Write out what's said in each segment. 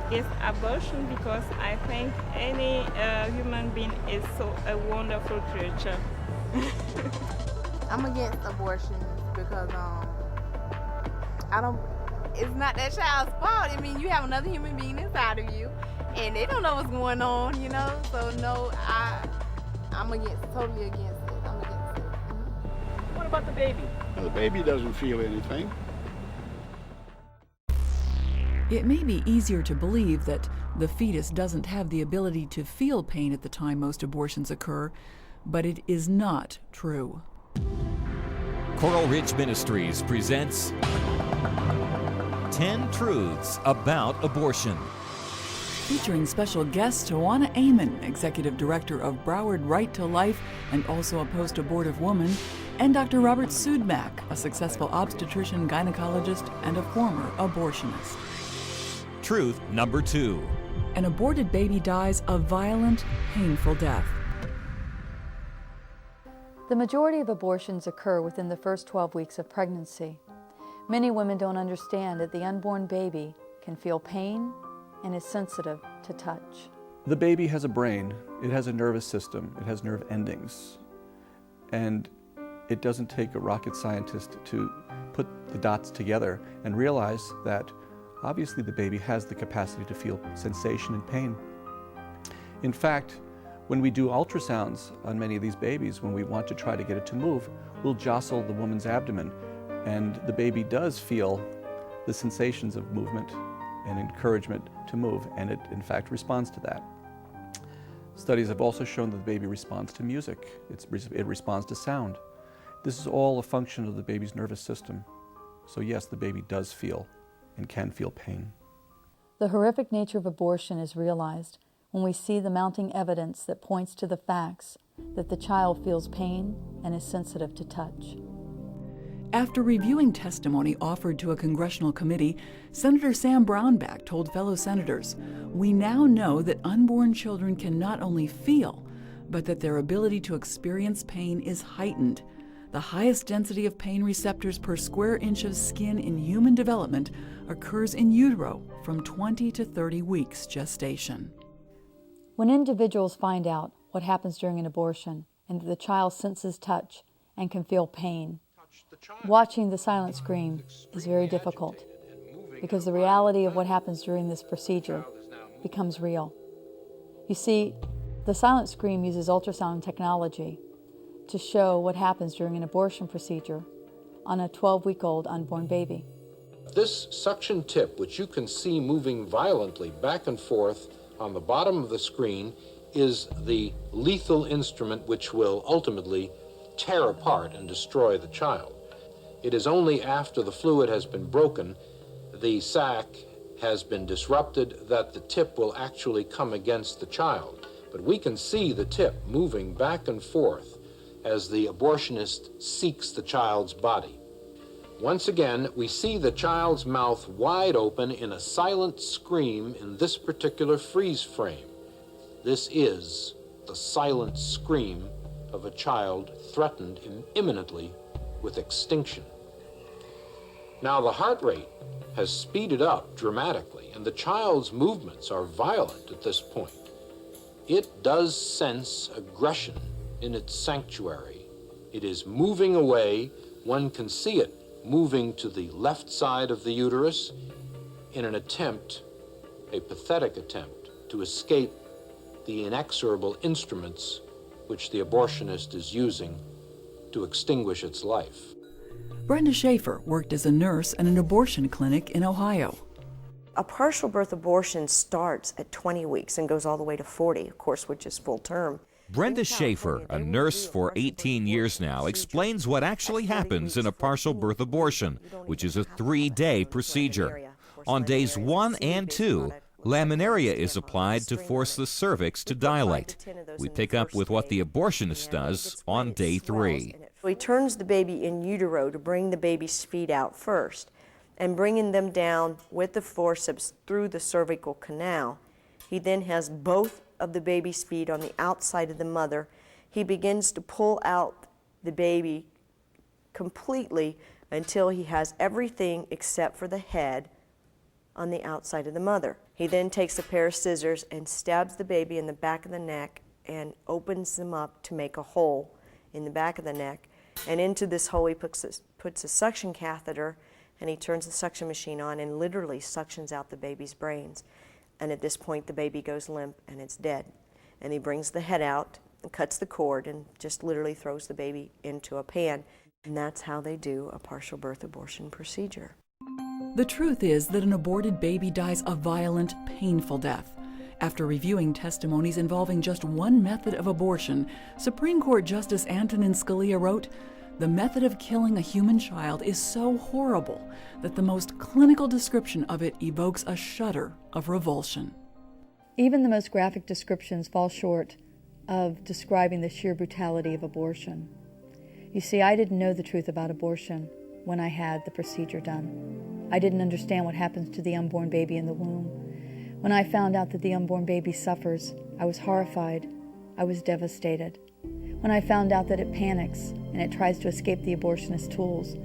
against abortion because I think any human being is so a wonderful creature. I'm against abortions because I don't. It's not that child's fault. I mean, you have another human being inside of you, and they don't know what's going on, you know. So no, I'm totally against it. I'm against it. What about the baby? Well, the baby doesn't feel anything. It may be easier to believe that the fetus doesn't have the ability to feel pain at the time most abortions occur, but it is not true. Coral Ridge Ministries presents 10 Truths About Abortion. Featuring special guest Tawana Amon, Executive Director of Broward Right to Life and also a post-abortive woman, and Dr. Robert Sudmak, a successful obstetrician, gynecologist, and a former abortionist. Truth number 2. An aborted baby dies a violent, painful death. The majority of abortions occur within the first 12 weeks of pregnancy. Many women don't understand that the unborn baby can feel pain and is sensitive to touch. The baby has a brain, it has a nervous system, it has nerve endings. And it doesn't take a rocket scientist to put the dots together and realize that obviously the baby has the capacity to feel sensation and pain. In fact, when we do ultrasounds on many of these babies, when we want to try to get it to move, we'll jostle the woman's abdomen, and the baby does feel the sensations of movement and encouragement to move, and it in fact responds to that. Studies have also shown that the baby responds to music. It responds to sound. This is all a function of the baby's nervous system. So yes, the baby does feel and can feel pain. The horrific nature of abortion is realized when we see the mounting evidence that points to the facts that the child feels pain and is sensitive to touch. After reviewing testimony offered to a congressional committee, Senator Sam Brownback told fellow senators, "We now know that unborn children can not only feel, but that their ability to experience pain is heightened. The highest density of pain receptors per square inch of skin in human development occurs in utero from 20 to 30 weeks gestation." When individuals find out what happens during an abortion and that the child senses touch and can feel pain, watching the silent scream is very difficult because the reality of what happens during this procedure becomes real. You see, the silent scream uses ultrasound technology to show what happens during an abortion procedure on a 12-week-old unborn baby. This suction tip, which you can see moving violently back and forth on the bottom of the screen, is the lethal instrument which will ultimately tear apart and destroy the child. It is only after the fluid has been broken, the sac has been disrupted, that the tip will actually come against the child. But we can see the tip moving back and forth as the abortionist seeks the child's body. Once again, we see the child's mouth wide open in a silent scream in this particular freeze frame. This is the silent scream of a child threatened imminently with extinction. Now the heart rate has speeded up dramatically, and the child's movements are violent at this point. It does sense aggression in its sanctuary. It is moving away. One can see it moving to the left side of the uterus in an attempt, a pathetic attempt, to escape the inexorable instruments which the abortionist is using to extinguish its life. Brenda Schaefer worked as a nurse in an abortion clinic in Ohio. A partial birth abortion starts at 20 weeks and goes all the way to 40, of course, which is full term. Brenda Schaefer, a nurse for 18 years now, explains what actually happens in a partial birth abortion, which is a 3-day procedure. On days 1 and 2, laminaria is applied to force the cervix to dilate. We pick up with what the abortionist does on day 3. He turns the baby in utero to bring the baby's feet out first, and bringing them down with the forceps through the cervical canal. He then has both of the baby's feet on the outside of the mother. He begins to pull out the baby completely until he has everything except for the head on the outside of the mother. He then takes a pair of scissors and stabs the baby in the back of the neck and opens them up to make a hole in the back of the neck. And into this hole he puts a suction catheter, and he turns the suction machine on and literally suctions out the baby's brains. And at this point the baby goes limp and it's dead. And he brings the head out and cuts the cord and just literally throws the baby into a pan. And that's how they do a partial birth abortion procedure. The truth is that an aborted baby dies a violent, painful death. After reviewing testimonies involving just one method of abortion, Supreme Court Justice Antonin Scalia wrote, "The method of killing a human child is so horrible that the most clinical description of it evokes a shudder of revulsion." Even the most graphic descriptions fall short of describing the sheer brutality of abortion. You see, I didn't know the truth about abortion when I had the procedure done. I didn't understand what happens to the unborn baby in the womb. When I found out that the unborn baby suffers, I was horrified. I was devastated. When I found out that it panics and it tries to escape the abortionist tools.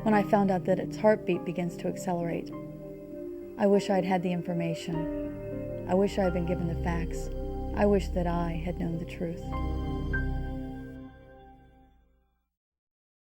When I found out that its heartbeat begins to accelerate. I wish I'd had the information. I wish I had been given the facts. I wish that I had known the truth.